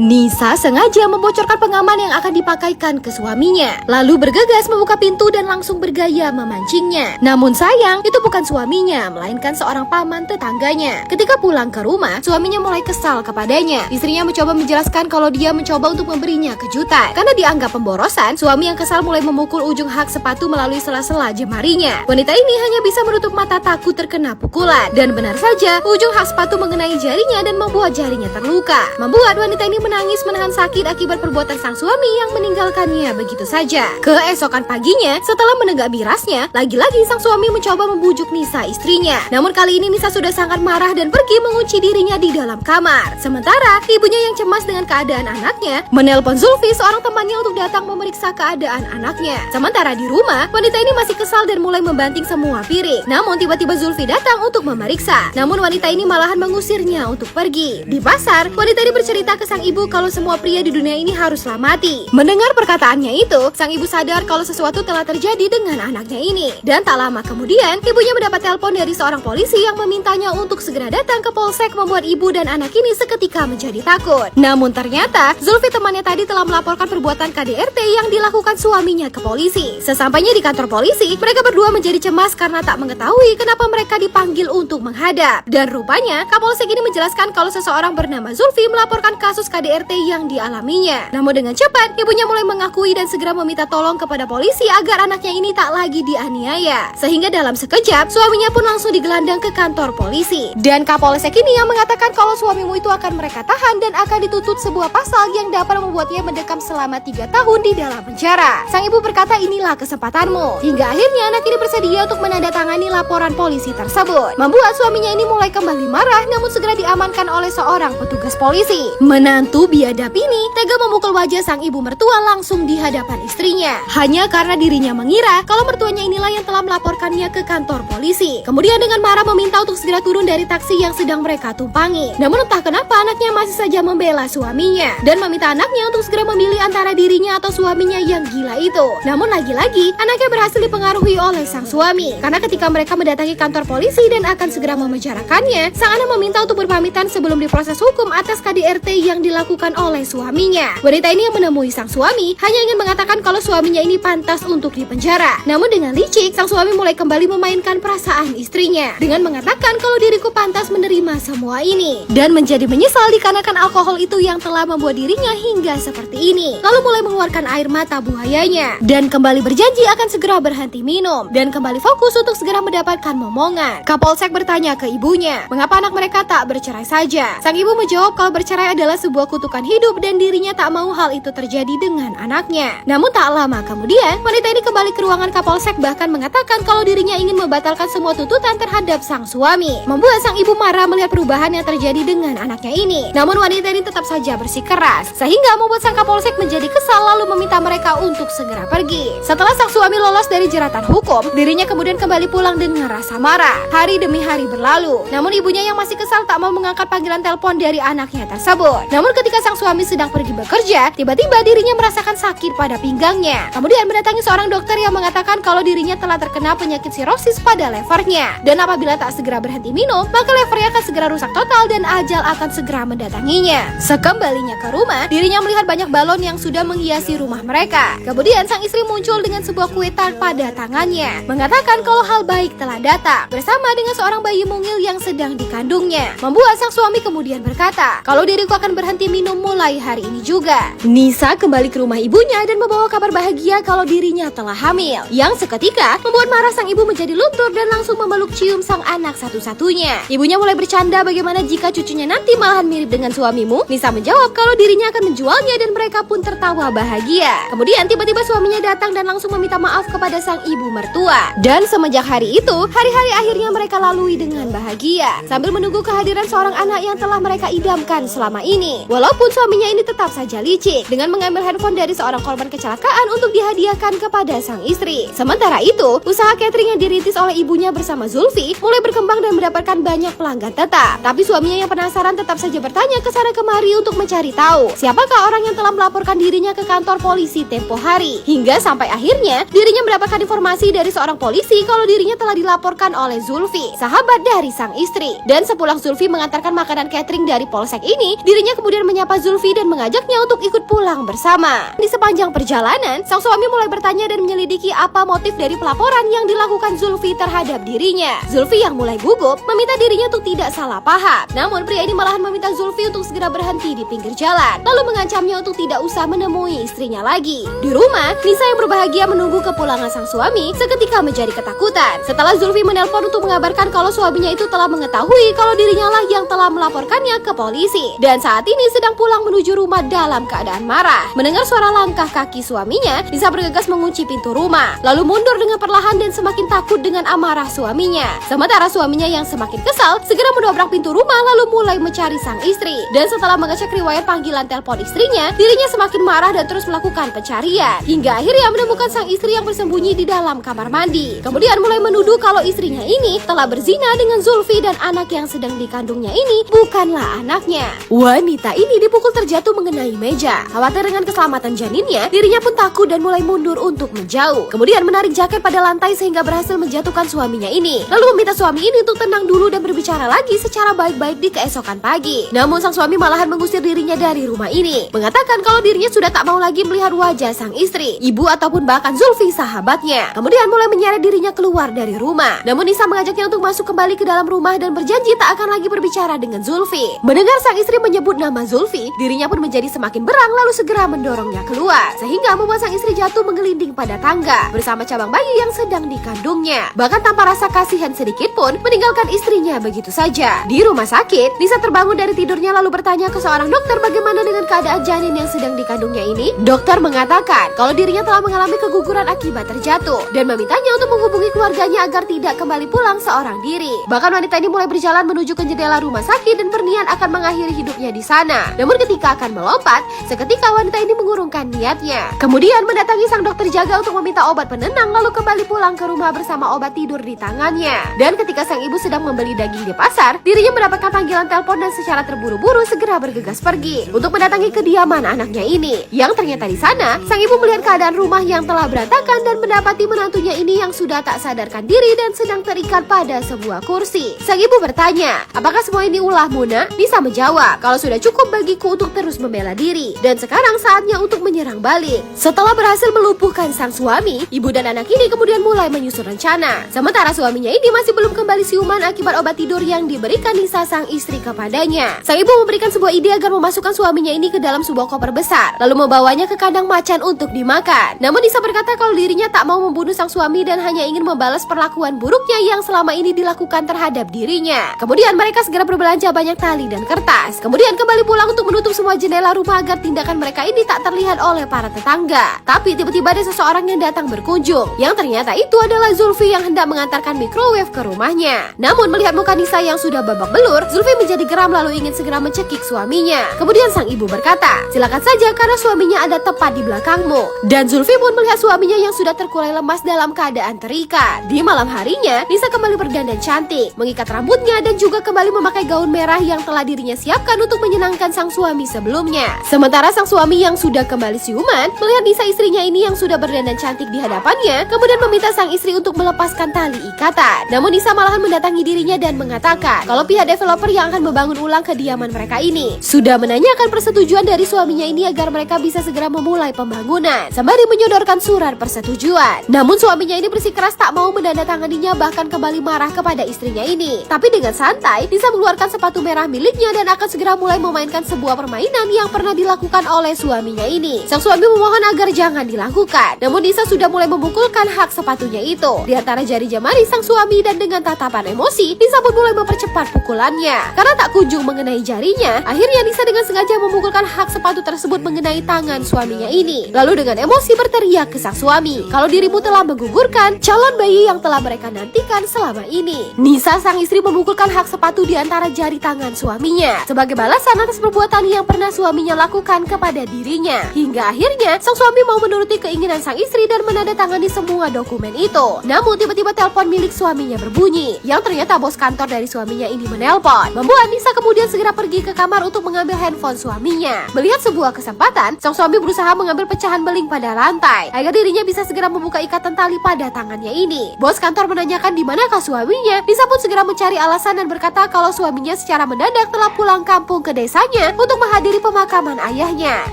Nisa sengaja membocorkan pengaman yang akan dipakaikan ke suaminya, lalu bergegas membuka pintu dan langsung bergaya memancingnya. Namun sayang, itu bukan suaminya, melainkan seorang paman tetangganya. Ketika pulang ke rumah, suaminya mulai kesal kepadanya. Istrinya mencoba menjelaskan kalau dia mencoba untuk memberinya kejutan. Karena dianggap pemborosan, suami yang kesal mulai memukul ujung hak sepatu melalui sela-sela jemarinya. Wanita ini hanya bisa menutup mata takut terkena pukulan. Dan benar saja, ujung hak sepatu mengenai jarinya dan membuat jarinya terluka. Membuat wanita ini menangis menahan sakit akibat perbuatan sang suami yang meninggalkannya begitu saja. Keesokan paginya, setelah menenggak birasnya, lagi-lagi sang suami mencoba membujuk Nisa istrinya. Namun kali ini Nisa sudah sangat marah dan pergi mengunci dirinya di dalam kamar. Sementara ibunya yang cemas dengan keadaan anaknya menelpon Zulfi, seorang temannya, untuk datang memeriksa keadaan anaknya. Sementara di rumah, wanita ini masih kesal dan mulai membanting semua piring. Namun tiba-tiba Zulfi datang untuk memeriksa. Namun wanita ini malahan mengusirnya untuk pergi. Di pasar, wanita ini bercerita ke sang ibu kalau semua pria di dunia ini haruslah mati. Mendengar perkataannya itu, sang ibu sadar kalau sesuatu telah terjadi dengan anaknya ini. Dan tak lama kemudian, ibunya mendapat telepon dari seorang polisi yang memintanya untuk segera datang ke polsek, membuat ibu dan anak ini seketika menjadi takut. Namun ternyata, Zulfi temannya tadi telah melaporkan perbuatan KDRT yang dilakukan suaminya ke polisi. Sesampainya di kantor polisi, mereka berdua menjadi cemas karena tak mengetahui kenapa mereka dipanggil untuk menghadap. Dan rupanya, Kapolsek ini menjelaskan kalau seseorang bernama Zulfi melaporkan kasus KDRT yang dialaminya. Namun dengan cepat, ibunya mulai mengakui dan segera meminta tolong kepada polisi agar anaknya ini tak lagi dianiaya. Sehingga dalam sekejap, suaminya pun langsung digelandang ke kantor polisi. Dan Kapolsek ini yang mengatakan kalau suamimu itu akan mereka tahan dan akan dituntut sebuah pasal yang dapat membuatnya mendekam selama 3 tahun di dalam penjara. Sang ibu berkata, inilah kesempatanmu. Hingga akhirnya anak ini bersedia untuk menandatangani laporan polisi tersebut. Membuat suaminya ini mulai kembali marah, namun segera diamankan oleh seorang petugas polisi. Menantu biadab ini tega memukul wajah sang ibu mertua langsung di hadapan istrinya, hanya karena dirinya mengira kalau mertuanya inilah yang telah melaporkannya ke kantor polisi. Kemudian dengan marah meminta untuk segera turun dari taksi yang sedang mereka tumpangi. Namun entah kenapa anaknya masih saja membela suaminya dan meminta anaknya untuk segera memilih antara dirinya atau suaminya yang gila itu. Namun lagi-lagi anaknya berhasil dipengaruhi oleh sang suami, karena ketika mereka mendatangi kantor polisi dan akan segera memenjarakannya, sang anak meminta untuk berpamitan sebelum diproses hukum atas KDRT yang dilakukan oleh suaminya. Wanita ini yang menemui sang suami hanya ingin mengatakan kalau suaminya ini pantas untuk dipenjara. Namun dengan licik, sang suami mulai kembali memainkan perasaan istrinya dengan mengatakan kalau diriku pantas menerima semua ini dan menjadi menyesal dikarenakan alkohol itu yang telah membuat dirinya hingga seperti ini. Lalu mulai mengeluarkan air mata buayanya dan kembali berjanji akan segera berhenti minum dan kembali fokus untuk segera mendapatkan momongan. Kapolsek bertanya ke ibunya, mengapa anak mereka tak bercerai saja? Sang ibu menjawab kalau bercerai adalah sebuah kutukan hidup dan dirinya tak mau hal itu terjadi dengan anaknya. Namun tak lama kemudian, wanita ini kembali ke ruangan Kapolsek bahkan mengatakan kalau dirinya ingin membatalkan semua tuntutan terhadap sang suami. Membuat sang ibu marah melihat perubahan yang terjadi dengan anaknya ini. Namun wanita ini tetap saja bersikeras, sehingga membuat sang Kapolsek menjadi kesal lalu meminta mereka untuk segera pergi. Setelah sang suami lolos dari jeratan hukum, dirinya kemudian kembali pulang dengan rasa marah. Hari demi hari berlalu, namun ibunya yang masih kesal tak mau mengangkat panggilan telepon dari anaknya tersebut. Namun ketika sang suami sedang pergi bekerja, tiba-tiba dirinya merasakan sakit pada pinggangnya. Kemudian mendatangi seorang dokter yang mengatakan kalau dirinya telah terkena penyakit sirosis pada levernya. Dan apabila tak segera berhenti minum, maka levernya akan segera rusak total dan ajal akan segera mendatanginya. Sekembalinya ke rumah, dirinya melihat banyak balon yang sudah menghiasi rumah mereka. Kemudian sang istri muncul dengan sebuah kue tart pada tangannya, mengatakan kalau hal baik telah datang bersama dengan seorang bayi mungil yang sedang dikandungnya. Membuat sang suami kemudian berkata, kalau diriku akan berhenti minum mulai hari ini juga. Nisa kembali ke rumah ibunya dan membawa kabar bahagia kalau dirinya telah hamil, yang seketika membuat marah sang ibu menjadi luntur dan langsung memeluk cium sang anak satu-satunya. Ibunya mulai bercanda bagaimana jika cucunya nanti malahan mirip dengan suamimu. Nisa menjawab kalau dirinya akan menjualnya dan mereka pun tertawa bahagia. Kemudian tiba-tiba suaminya datang dan langsung meminta maaf kepada sang ibu mertua. Dan semenjak hari itu, hari-hari akhirnya mereka lalui dengan bahagia sambil menunggu kehadiran seorang anak yang telah mereka idamkan selama ini. Walaupun suaminya ini tetap saja licik dengan mengambil handphone dari seorang korban kecelakaan untuk dihadiahkan kepada sang istri. Sementara itu, usaha catering yang dirintis oleh ibunya bersama Zulfi mulai berkembang dan mendapatkan banyak pelanggan tetap. Tapi suaminya yang penasaran tetap saja bertanya ke sana kemari untuk mencari tahu siapakah orang yang telah melaporkan dirinya ke kantor polisi tempo hari. Hingga sampai akhirnya dirinya mendapatkan informasi dari seorang polisi kalau dirinya telah dilaporkan oleh Zulfi, sahabat dari sang istri. Dan sepulang Zulfi mengantarkan makanan catering dari polsek ini, dirinya kemudian menyapa Zulfi dan mengajaknya untuk ikut pulang bersama. Di sepanjang perjalanan, sang suami mulai bertanya dan menyelidiki apa motif dari pelaporan yang dilakukan Zulfi terhadap dirinya. Zulfi yang mulai gugup meminta dirinya untuk tidak salah paham. Namun pria ini malahan meminta Zulfi untuk segera berhenti di pinggir jalan, lalu mengancamnya untuk tidak usah menemui istrinya lagi. Di rumah, Nisa yang berbahagia menunggu kepulangan sang suami seketika menjadi ketakutan setelah Zulfi menelpon untuk mengabarkan kalau suaminya itu telah mengetahui kalau dirinya lah yang telah melaporkannya ke polisi dan saat ini sedang pulang menuju rumah dalam keadaan marah. Mendengar suara langkah kaki suaminya, Nisa bergegas mengunci pintu rumah, lalu mundur dengan perlahan dan semakin takut dengan amarah suaminya. Sementara suaminya yang semakin kesal segera mendobrak pintu rumah lalu mulai mencari sang istri. Dan setelah mengecek riwayat panggilan telepon istrinya, dirinya semakin marah dan terus melakukan pencarian hingga akhirnya menemukan sang istri yang bersembunyi di dalam kamar mandi. Kemudian mulai menuduh kalau istrinya ini telah berzina dengan Zulfi dan anak yang sedang dikandungnya ini bukanlah anaknya. Wanita ini dipukul terjatuh mengenai meja. Khawatir dengan keselamatan janinnya, dirinya pun takut dan mulai mundur untuk menjauh. Kemudian menarik jaket pada lantai sehingga berhasil menjatuhkan suaminya ini. Lalu meminta suami ini untuk tenang dulu dan berbicara lagi secara baik-baik di keesokan pagi. Namun sang suami malahan mengusir dirinya dari rumah ini, mengatakan kalau dirinya sudah tak mau lagi melihat wajah sang istri, ibu ataupun bahkan Zulfi sahabatnya. Kemudian mulai menyeret dirinya keluar dari rumah. Namun Nisa mengajaknya untuk masuk kembali ke dalam rumah dan berjanji tak akan lagi berbicara dengan Zulfi. Mendengar sang istri menyebut nama Zulfi, dirinya pun menjadi semakin berang lalu segera mendorongnya keluar sehingga membuat sang istri jatuh menggelinding pada tangga bersama cabang bayi yang sedang dikandungnya. Bahkan tanpa rasa kasihan sedikit pun meninggalkan istrinya begitu saja. Di rumah sakit, Nisa terbangun dari tidurnya lalu bertanya ke seorang dokter bagaimana dengan keadaan janin yang sedang dikandungnya ini. Dokter mengatakan kalau dirinya telah mengalami keguguran akibat terjatuh dan memintanya untuk menghubungi keluarganya agar tidak kembali pulang seorang diri. Bahkan wanita ini mulai berjalan menuju ke jendela rumah sakit dan berniat akan mengakhiri hidupnya di sana. Namun ketika akan melompat, seketika wanita ini mengurungkan niatnya. Kemudian mendatangi sang dokter jaga untuk meminta obat penenang lalu kembali pulang ke rumah bersama obat tidur di tangannya. Dan ketika sang ibu sedang membeli daging di pasar, dirinya mendapatkan panggilan telepon dan secara terburu-buru segera bergegas pergi untuk mendatangi kediaman anaknya ini. Yang ternyata di sana, sang ibu melihat keadaan rumah yang telah berantakan dan mendapati menantunya ini yang sudah tak sadarkan diri dan sedang terikat pada sebuah kursi. Sang ibu bertanya, apakah semua ini ulahmu nak? Nisa menjawab, kalau sudah cukup bagiku untuk terus membela diri dan sekarang saatnya untuk menyerang balik. Setelah berhasil melumpuhkan sang suami, ibu dan anak ini kemudian mulai menyusun rencana. Sementara suaminya ini masih belum kembali siuman akibat obat tidur yang diberikan Nisa sang istri kepadanya. Sang ibu memberikan sebuah ide agar memasukkan suaminya ini ke dalam sebuah koper besar, lalu membawanya ke kandang macan untuk dimakan. Namun Nisa berkata kalau dirinya tak mau membunuh sang suami dan hanya ingin membalas perlakuan buruknya yang selama ini dilakukan terhadap dirinya. Kemudian mereka segera berbelanja banyak tali dan kertas. Kemudian kembali pulang untuk menutup semua jendela rumah agar tindakan mereka ini tak terlihat oleh para tetangga. Tapi tiba-tiba ada seseorang yang datang berkunjung, yang ternyata itu adalah Zulfi yang hendak mengantarkan microwave ke rumahnya. Namun melihat muka Nisa yang sudah babak belur, Zulfi menjadi geram lalu ingin segera mencekik suaminya. Kemudian sang ibu berkata, silakan saja karena suaminya ada tepat di belakangmu. Dan Zulfi pun melihat suaminya yang sudah terkulai lemas dalam keadaan terikat. Di malam harinya, Nisa kembali berdandan cantik, mengikat rambutnya dan juga kembali memakai gaun merah yang telah dirinya siapkan untuk menyenangkan sang suami sebelumnya. Sementara sang suami yang sudah kembali siuman, melihat Nisa istrinya ini yang sudah berdandan cantik di hadapannya, kemudian meminta sang istri untuk melepaskan tali ikatan. Namun Nisa malahan mendatangi dirinya dan mengatakan kalau pihak developer yang akan membangun ulang kediaman mereka ini sudah menanyakan persetujuan dari suaminya ini agar mereka bisa segera memulai pembangunan sembari menyodorkan surat persetujuan. Namun suaminya ini bersikeras tak mau menandatanganinya, bahkan kembali marah kepada istrinya ini. Tapi dengan santai, Nisa mengeluarkan sepatu merah miliknya dan akan segera mulai memainkan sebuah permainan yang pernah dilakukan oleh suaminya ini. Sang suami memohon agar jangan dilakukan. Namun Nisa sudah mulai memukulkan hak sepatunya itu di antara jari jemari sang suami dan dengan tatapan emosi, Nisa pun mulai mempercepat pukulannya. Karena tak kunjung mengenai jarinya, akhirnya Nisa dengan sengaja memukulkan hak sepatu tersebut mengenai tangan suaminya ini. Lalu dengan emosi berteriak ke sang suami, kalau dirimu telah menggugurkan calon bayi yang telah mereka nantikan selama ini. Nisa sang istri memukulkan hak sepatu di antara jari tangan suaminya sebagai balasan atas perbuatan yang pernah suaminya lakukan kepada dirinya. Hingga akhirnya sang suami mau menuruti keinginan sang istri dan menandatangani semua dokumen itu. Namun tiba-tiba telepon milik suaminya berbunyi, yang ternyata bos kantor dari suaminya ini menelpon, membuat Nisa kemudian segera pergi ke kamar untuk mengambil handphone suaminya. Melihat sebuah kesempatan, sang suami berusaha mengambil pecahan beling pada lantai agar dirinya bisa segera membuka ikatan tali pada tangannya ini. Bos kantor menanyakan di manakah suaminya. Nisa pun segera mencari alasan dan berkata kalau suaminya secara mendadak telah pulang kampung ke desanya rumahnya untuk menghadiri pemakaman ayahnya.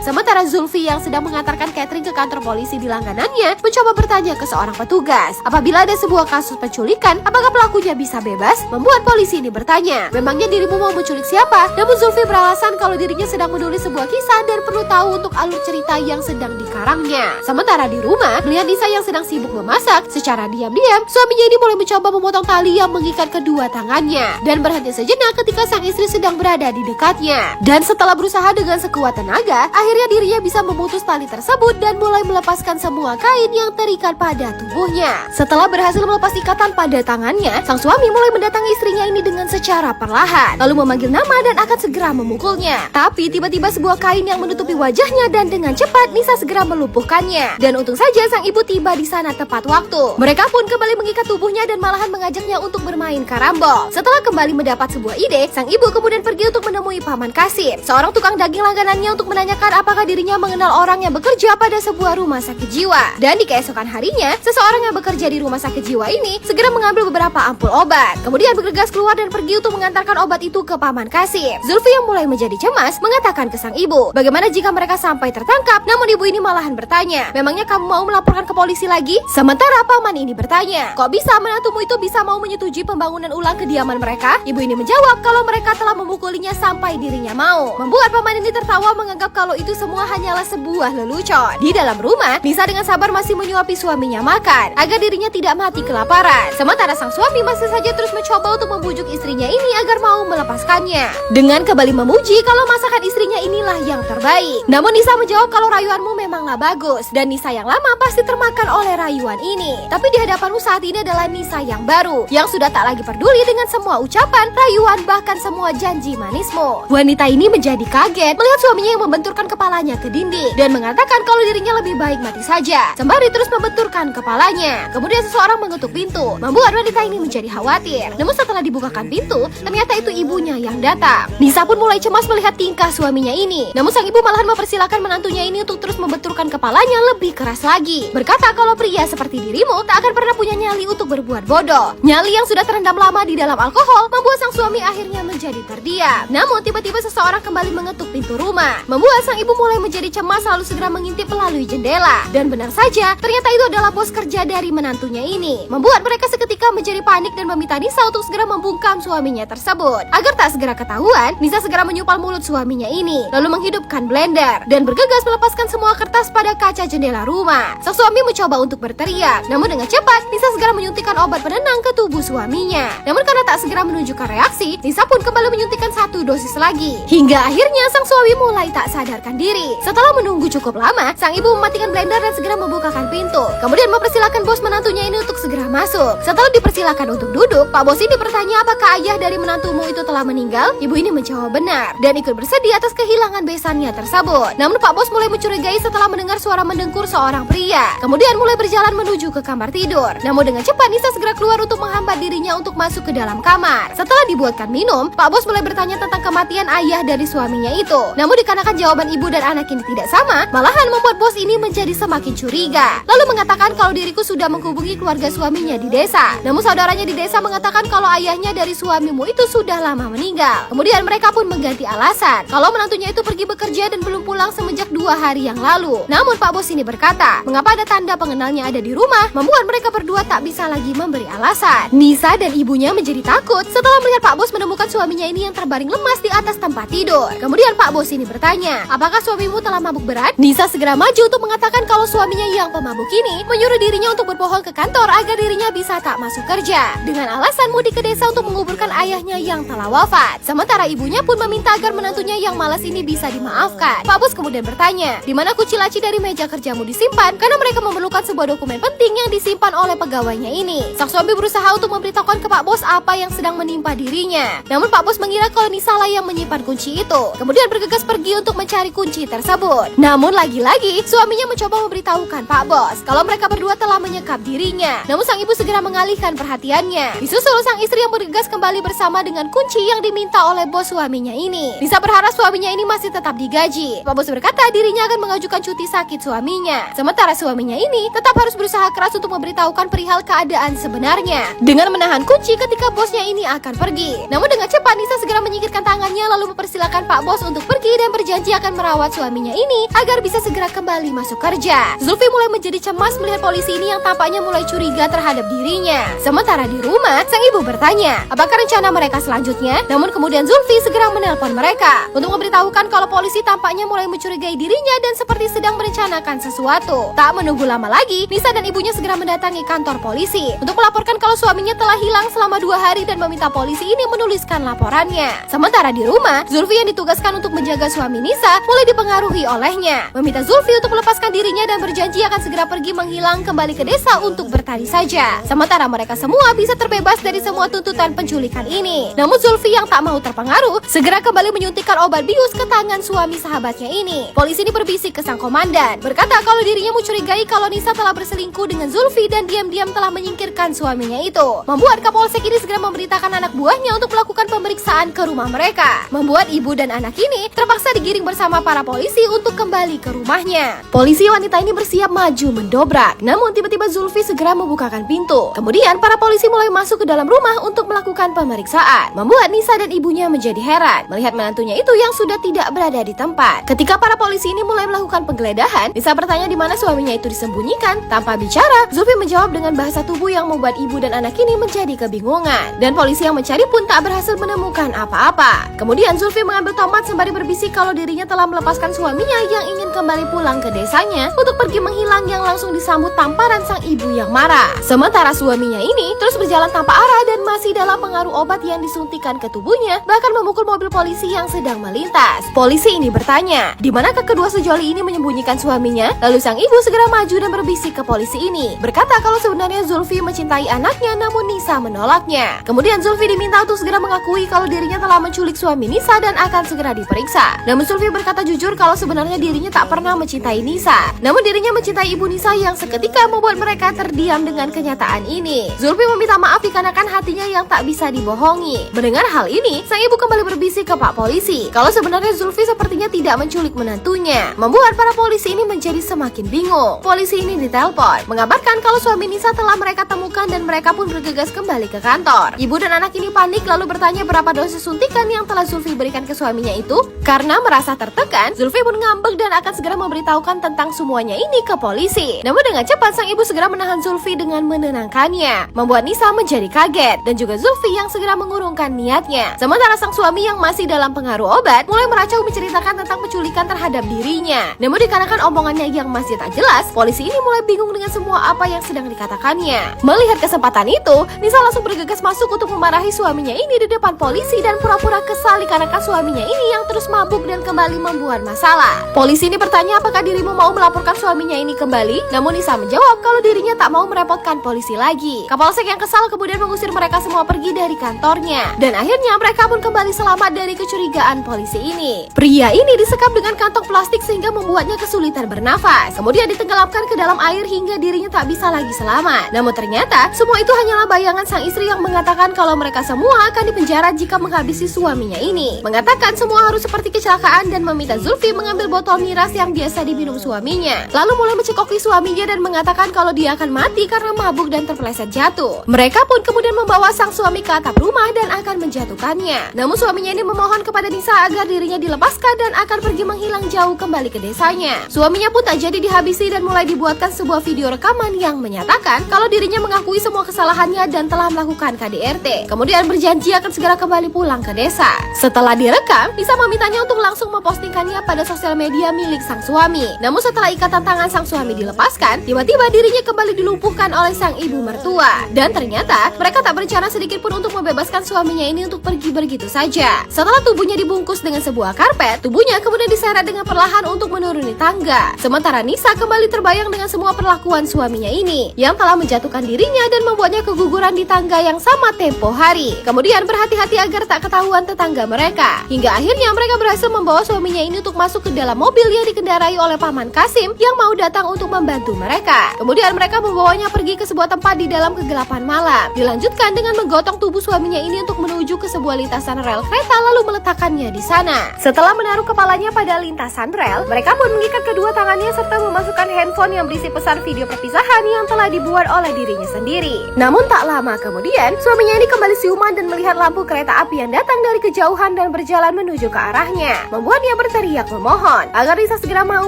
Sementara Zulfi yang sedang mengantarkan catering ke kantor polisi di langganannya mencoba bertanya ke seorang petugas, apabila ada sebuah kasus penculikan, apakah pelakunya bisa bebas? Membuat polisi ini bertanya, memangnya dirimu mau menculik siapa? Namun Zulfi beralasan kalau dirinya sedang menulis sebuah kisah dan perlu tahu untuk alur cerita yang sedang dikarangnya. Sementara di rumah, melihat Nisa yang sedang sibuk memasak, secara diam-diam suaminya ini mulai mencoba memotong tali yang mengikat kedua tangannya dan berhenti sejenak ketika sang istri sedang berada di dekatnya. Dan setelah berusaha dengan sekuat tenaga, akhirnya dirinya bisa memutus tali tersebut dan mulai melepaskan semua kain yang terikat pada tubuhnya. Setelah berhasil melepas ikatan pada tangannya, sang suami mulai mendatangi istrinya ini dengan secara perlahan, lalu memanggil nama dan akan segera memukulnya. Tapi tiba-tiba sebuah kain yang menutupi wajahnya dan dengan cepat Nisa segera melumpuhkannya. Dan untung saja sang ibu tiba di sana tepat waktu. Mereka pun kembali mengikat tubuhnya dan malahan mengajaknya untuk bermain karambol. Setelah kembali mendapat sebuah ide, sang ibu kemudian pergi untuk menemui Paman Kasim, seorang tukang daging langganannya, untuk menanyakan apakah dirinya mengenal orang yang bekerja pada sebuah rumah sakit jiwa. Dan di keesokan harinya, seseorang yang bekerja di rumah sakit jiwa ini segera mengambil beberapa ampul obat, kemudian bergegas keluar dan pergi untuk mengantarkan obat itu ke Paman Kasim. Zulfi yang mulai menjadi cemas mengatakan ke sang ibu, bagaimana jika mereka sampai tertangkap? Namun ibu ini malahan bertanya, memangnya kamu mau melaporkan ke polisi lagi? Sementara Paman ini bertanya, kok bisa menantumu itu bisa mau menyetujui pembangunan ulang kediaman mereka? Ibu ini menjawab kalau mereka telah memukulinya sampai dirinya mau. Membuat Paman ini tertawa menganggap kalau itu semua hanyalah sebuah lelucon. Di dalam rumah, Nisa dengan sabar masih menyuapi suaminya makan agar dirinya tidak mati kelaparan. Sementara sang suami masih saja terus mencoba untuk membujuk istrinya ini agar mau melepaskannya, dengan kembali memuji kalau masakan istrinya inilah yang terbaik. Namun Nisa menjawab kalau rayuanmu memanglah bagus dan Nisa yang lama pasti termakan oleh rayuan ini. Tapi di hadapanmu saat ini adalah Nisa yang baru, yang sudah tak lagi peduli dengan semua ucapan, rayuan, bahkan semua janji manismu. Wanita ini menjadi kaget melihat suaminya yang membenturkan kepalanya ke dinding dan mengatakan kalau dirinya lebih baik mati saja, sembari terus membenturkan kepalanya. Kemudian seseorang mengetuk pintu, membuat wanita ini menjadi khawatir. Namun setelah dibukakan pintu, ternyata itu ibunya yang datang. Nisa pun mulai cemas melihat tingkah suaminya ini. Namun sang ibu malahan mempersilahkan menantunya ini untuk terus membenturkan kepalanya lebih keras lagi, berkata kalau pria seperti dirimu tak akan pernah punya nyali untuk berbuat bodoh. Nyali yang sudah terendam lama di dalam alkohol membuat sang suami akhirnya menjadi terdiam. Namun tiba-tiba seseorang kembali mengetuk pintu rumah, membuat sang ibu mulai menjadi cemas lalu segera mengintip melalui jendela. Dan benar saja, ternyata itu adalah bos kerja dari menantunya ini, membuat mereka seketika menjadi panik dan meminta Nisa untuk segera membungkam suaminya tersebut. Agar tak segera ketahuan, Nisa segera menyupal mulut suaminya ini, lalu menghidupkan blender dan bergegas melepaskan semua kertas pada kaca jendela rumah. Sang suami mencoba untuk berteriak, namun dengan cepat Nisa segera menyuntikkan obat penenang ke tubuh suaminya. Namun karena tak segera menunjukkan reaksi, Nisa pun kembali menyuntikkan satu dosis lagi. Hingga akhirnya sang suami mulai tak sadarkan diri. Setelah menunggu cukup lama, sang ibu mematikan blender dan segera membukakan pintu, kemudian mempersilahkan bos menantunya ini untuk segera masuk. Setelah dipersilakan untuk duduk, Pak Bos ini bertanya apakah ayah dari menantumu itu telah meninggal. Ibu ini menjawab benar dan ikut bersedih atas kehilangan besannya tersebut. Namun Pak Bos mulai mencurigai setelah mendengar suara mendengkur seorang pria, kemudian mulai berjalan menuju ke kamar tidur. Namun dengan cepat Nisa segera keluar untuk menghambat dirinya untuk masuk ke dalam kamar. Setelah dibuatkan minum, Pak Bos mulai bertanya tentang kematian ayah dari suaminya itu. Namun dikarenakan jawaban ibu dan anak ini tidak sama, malahan membuat bos ini menjadi semakin curiga, lalu mengatakan kalau diriku sudah menghubungi keluarga suaminya di desa. Namun saudaranya di desa mengatakan kalau ayahnya dari suamimu itu sudah lama meninggal. Kemudian mereka pun mengganti alasan kalau menantunya itu pergi bekerja dan belum pulang semenjak 2 hari yang lalu. Namun Pak Bos ini berkata, mengapa ada tanda pengenalnya ada di rumah, membuat mereka berdua tak bisa lagi memberi alasan. Nisa dan ibunya menjadi takut setelah melihat Pak Bos menemukan suaminya ini yang terbaring lemas di atas tempat tidur. Kemudian Pak Bos ini bertanya, apakah suamimu telah mabuk berat? Nisa segera maju untuk mengatakan kalau suaminya yang pemabuk ini menyuruh dirinya untuk berbohong ke kantor agar dirinya bisa tak masuk kerja, dengan alasan mudik ke desa untuk menguburkan ayahnya yang telah wafat. Sementara ibunya pun meminta agar menantunya yang malas ini bisa dimaafkan. Pak Bos kemudian bertanya, di mana kunci laci dari meja kerjamu disimpan? Karena mereka memerlukan sebuah dokumen penting yang disimpan oleh pegawainya ini. Sang suami berusaha untuk memberitahukan ke Pak Bos apa yang sedang menimpa dirinya. Namun Pak Bos mengira kalau Nisa lah yang menyimpan kunci itu, kemudian bergegas pergi untuk mencari kunci tersebut. Namun lagi-lagi suaminya mencoba memberitahukan Pak Bos kalau mereka berdua telah menyekap dirinya. Namun sang ibu segera mengalihkan perhatiannya. Disusul sang istri yang bergegas kembali bersama dengan kunci yang diminta oleh bos suaminya ini. Nisa berharap suaminya ini masih tetap digaji. Pak Bos berkata dirinya akan mengajukan cuti sakit suaminya. Sementara suaminya ini tetap harus berusaha keras untuk memberitahukan perihal keadaan sebenarnya dengan menahan kunci ketika bosnya ini akan pergi. Namun dengan cepat Nisa segera menyingkirkan tangannya lalu mempersilakan Pak Bos untuk pergi dan berjanji akan merawat suaminya ini agar bisa segera kembali masuk kerja. Zulfi mulai menjadi cemas melihat polisi ini yang tampaknya mulai curiga terhadap dirinya. Sementara di rumah, sang ibu bertanya, apakah rencana mereka selanjutnya? Namun kemudian Zulfi segera menelpon mereka untuk memberitahukan kalau polisi tampaknya mulai mencurigai dirinya dan seperti sedang merencanakan sesuatu. Tak menunggu lama lagi, Nisa dan ibunya segera mendatangi kantor polisi untuk melaporkan kalau suaminya telah hilang selama 2 hari dan meminta polisi ini menuliskan laporannya. Sementara di rumah, Zulfi yang ditugaskan untuk menjaga suami Nisa mulai dipengaruhi olehnya, meminta Zulfi untuk melepaskan dirinya dan berjanji akan segera pergi menghilang kembali ke desa untuk bertani saja. Sementara mereka semua bisa terbebas dari semua tuntutan penculikan ini. Namun Zulfi yang tak mau terpengaruh, segera kembali menyuntikkan obat bius ke tangan suami sahabatnya ini. Polisi ini berbisik ke sang komandan, berkata kalau dirinya mencurigai kalau Nisa telah berselingkuh dengan Zulfi dan diam-diam telah menyingkirkan suaminya itu. Membuat Kapolsek ini segera memberitakan anak buahnya untuk melakukan pemeriksaan ke rumah mereka. Membuat ibu dan anak ini terpaksa digiring bersama para polisi untuk kembali ke rumahnya. Polisi wanita ini bersiap maju mendobrak. Namun tiba-tiba Zulfi segera membukakan pintu. Kemudian para polisi mulai masuk ke dalam rumah untuk melakukan pemeriksaan. Membuat Nisa dan ibunya menjadi heran melihat menantunya itu yang sudah tidak berada di tempat. Ketika para polisi ini mulai melakukan penggeledahan, Nisa bertanya di mana suaminya itu disembunyikan. Tanpa bicara, Zulfi menjawab dengan bahasa tubuh yang membuat ibu dan anak ini menjadi kebingungan. Dan polisi yang mencari pun tak berhasil menemukan apa-apa. Kemudian Zulfi mengambil tomat sembari berbisik kalau dirinya telah melepaskan suaminya yang ingin kembali pulang ke desanya untuk pergi menghilang, yang langsung disambut tamparan sang ibu yang marah. Sementara suaminya ini terus berjalan tanpa arah dan masih dalam pengaruh obat yang disuntikan ke tubuhnya, bahkan memukul mobil polisi yang sedang melintas. Polisi ini bertanya, di manakah kedua sejoli ini menyembunyikan suaminya? Lalu sang ibu segera maju dan berbisik ke polisi ini, berkata kalau sebenarnya Zulfi mencintai anaknya namun Nisa menolaknya. Kemudian Zulfi diminta untuk segera mengakui kalau dirinya telah menculik suami Nisa dan akan segera diperiksa. Namun Zulfi berkata jujur kalau sebenarnya dirinya tak pernah mencintai Nisa, namun dirinya mencintai ibu Nisa yang seketika membuat mereka terdiam dengan kenyataan ini. Zulfi meminta maaf dikarenakan hatinya yang tak bisa dibohongi. Mendengar hal ini, sang ibu kembali berbisik ke Pak Polisi kalau sebenarnya Zulfi sepertinya tidak menculik menantunya, membuat para polisi ini menjadi semakin bingung. Polisi ini ditelepon mengabarkan kalau suami Nisa telah mereka temukan dan mereka pun bergegas kembali ke kantor. Ibu dan anak ini panik lalu bertanya berapa dosis suntikan yang telah Zulfi berikan ke suaminya itu. Karena merasa tertekan, Zulfi pun ngambek dan akan segera memberitahukan tentang semuanya ini ke polisi. Namun dengan cepat sang ibu segera menahan Zulfi dengan menenangkannya, membuat Nisa menjadi kaget dan juga Zulfi yang segera mengurungkan niatnya. Sementara sang suami yang masih dalam pengaruh obat mulai meracau menceritakan tentang penculikan terhadap dirinya. Namun dikarenakan omongannya yang masih tak jelas, polisi ini mulai bingung dengan semua apa yang sedang dikatakannya. Melihat kesempatan itu, Nisa langsung bergegas masuk untuk memarahi suaminya ini di depan polisi dan pura-pura kesal dikarenakan suaminya ini yang terus mabuk dan kembali membuat masalah. Polisi ini bertanya apakah dirimu mau melaporkan suaminya ini kembali? Namun Nisa menjawab kalau dirinya tak mau merepotkan polisi lagi. Kapolsek yang kesal kemudian mengusir mereka semua pergi dari kantornya. Dan akhirnya mereka pun kembali selamat dari kecurigaan polisi ini. Pria ini disekap dengan kantong plastik sehingga membuatnya kesulitan bernafas. Kemudian ditenggelamkan ke dalam air hingga dirinya tak bisa lagi selamat. Namun ternyata semua itu hanyalah bayangan sang istri yang mengatakan kalau mereka semua akan dipenjara jika menghabisi suaminya ini. Mengatakan semua harus seperti kecelakaan dan meminta Zulfi mengambil botol miras yang biasa diminum suaminya. Lalu mulai mencekoki suaminya dan mengatakan kalau dia akan mati karena mabuk dan terpeleset jatuh. Mereka pun kemudian membawa sang suami ke atap rumah dan akan menjatuhkannya. Namun suaminya ini memohon kepada Nisa agar dirinya dilepaskan dan akan pergi menghilang jauh kembali ke desanya. Suaminya pun tak jadi dihabisi dan mulai dibuatkan sebuah video rekaman yang menyatakan kalau dirinya mengakui semua kesalahannya dan telah melakukan KDRT. Kemudian berjanji akan segera kembali pulang ke desa. Setelah direkam, Nisa memintanya untuk langsung mempostingkannya pada sosial media milik sang suami. Namun setelah ikatan tangan sang suami dilepaskan, tiba-tiba dirinya kembali dilumpuhkan oleh sang ibu mertua. Dan ternyata mereka tak berencana sedikit pun untuk membebaskan suaminya ini untuk pergi begitu saja. Setelah tubuhnya dibungkus dengan sebuah karpet, tubuhnya kemudian diseret dengan perlahan untuk menuruni tangga. Sementara Nisa kembali terbayang dengan semua perlakuan suaminya ini yang telah menjatuhkan dirinya dan membuatnya keguguran di tangga yang sama tempo hari. Kemudian berhati-hati agar tak ketahuan tetangga mereka. Hingga akhirnya mereka berhasil membawa suaminya ini untuk masuk ke dalam mobil yang dikendarai oleh Paman Kasim yang mau datang untuk membantu mereka. Kemudian mereka membawanya pergi ke sebuah tempat di dalam kegelapan malam. Dilanjutkan dengan menggotong tubuh suaminya ini untuk menuju ke sebuah lintasan rel kereta lalu meletakkannya di sana. Setelah menaruh kepalanya pada lintasan rel, mereka pun mengikat kedua tangannya serta memasukkan handphone yang berisi pesan video perpisahan yang telah dibuat oleh dirinya sendiri. Namun tak lama kemudian, suaminya ini kembali siuman dan melihat lampu kereta api yang datang dari kejauhan dan berjalan menuju ke arahnya, membuatnya berteriak memohon agar Nisa segera mau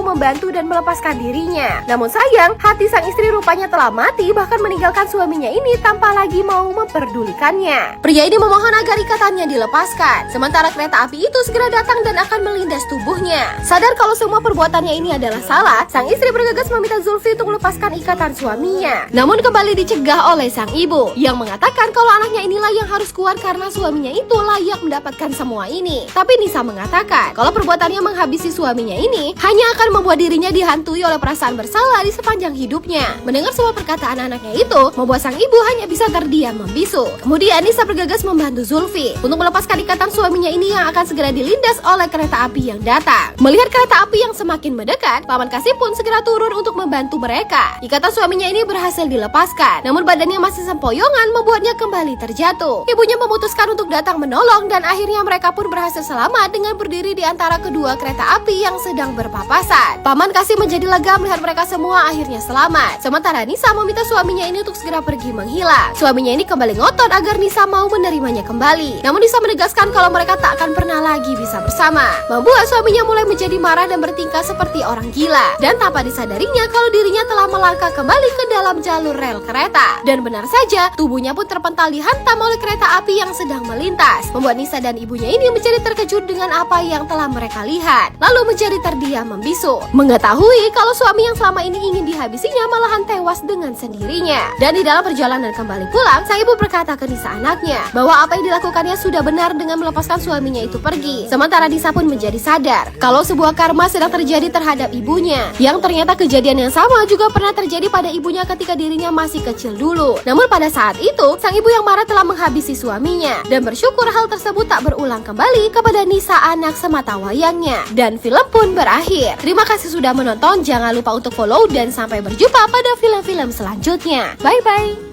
membantu dan melepaskan dirinya. Namun sayang, hati sang istri rupanya telah mati, bahkan meninggalkan suaminya ini tanpa lagi mau memperdulikannya. Pria ini memohon agar ikatannya dilepaskan, sementara kereta api itu segera datang dan akan melindas tubuhnya. Sadar kalau semua perbuatannya ini adalah salah, sang istri bergegas meminta Zulfi untuk melepaskan ikatan suaminya. Namun kembali dicegah oleh sang ibu yang mengatakan kalau anaknya inilah yang harus kuat karena suaminya itu layak mendapatkan semua ini. Tapi Nisa mengatakan kalau perbuatannya menghabisi suaminya ini hanya akan membuat dirinya dihantui oleh perasaan bersalah di sepanjang hidupnya. Mendengar semua perkataan anaknya itu membuat sang ibu hanya bisa terdiam membisu. Kemudian Nisa bergegas membantu Zulfi untuk melepaskan ikatan suaminya ini yang akan segera dilindas oleh kereta api yang datang. Melihat kereta api yang semakin mendekat, Paman Kasih pun segera turun untuk membantu mereka. Ikatan suaminya ini berhasil dilepaskan, namun badannya masih sempoyongan membuatnya kembali terjatuh. Ibunya memutuskan untuk datang menolong dan akhirnya mereka pun berhasil selamat dengan berdiri di antara kedua kereta api yang sedang berpapasan. Paman Kasih menjadi lega melihat mereka semua akhirnya selamat. Sementara Nisa meminta suaminya ini untuk segera pergi menghilang. Suaminya ini kembali ngotot agar Nisa mau menerimanya kembali. Namun Nisa menegaskan kalau mereka tak akan pernah lagi bisa bersama, membuat suaminya mulai menjadi marah dan bertingkah seperti orang gila. Dan tanpa disadarinya kalau dirinya telah melangkah kembali ke dalam jalur rel kereta. Dan benar saja, tubuhnya pun terpental dihantam oleh kereta api yang sedang melintas, membuat Nisa dan ibunya ini menjadi terkejut dengan apa yang telah mereka lihat, lalu menjadi terdiam membisu, mengetahui kalau suami yang selama ini ingin dihabisinya malahan tewas dengan sendirinya. Dan di dalam perjalanan kembali pulang, sang ibu berkata ke Nisa anaknya bahwa apa yang dilakukannya sudah benar dengan melepaskan suaminya itu pergi. Sementara Nisa pun menjadi sadar kalau sebuah karma sedang terjadi terhadap ibunya, yang ternyata kejadian yang sama juga pernah terjadi pada ibunya ketika dirinya masih kecil dulu. Namun pada saat itu, sang ibu yang marah telah menghabisi suaminya dan bersyukur hal tersebut tak berulang kembali kepada Nisa anak semata wayangnya. Dan film pun berakhir. Terima kasih sudah menonton, jangan lupa untuk follow dan sampai berjumpa pada film-film selanjutnya. Bye-bye.